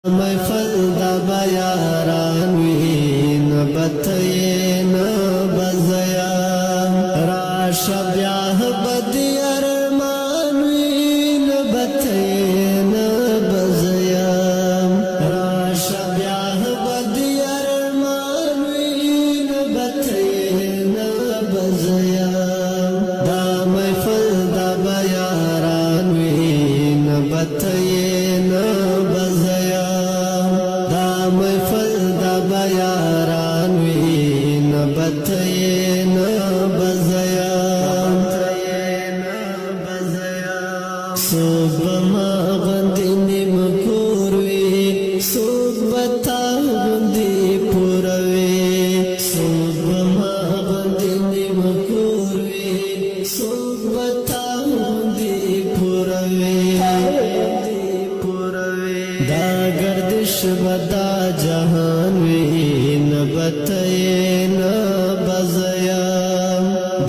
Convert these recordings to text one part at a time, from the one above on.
محفل دا بیاران وی نبتی نبزیا راش بیاه بدی ارمان وی نبتی نبزیا راش بیاه بدی ارمان وی نبتی نبزیا دا محفل دا بیاران وی نبتی نبزیا محفل دا بیاران وی نبتی نبزیا سوک بما غندی نمکور وی سوک بتا غندی پوروی سوک بما غندی نمکور وی سوک بتا غندی پوروی دا گردش بدا جہان وی نبتی نبزیا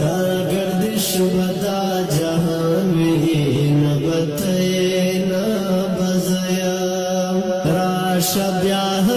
دا گردش بدا جہان وی نبتی نبزیا راش بیاه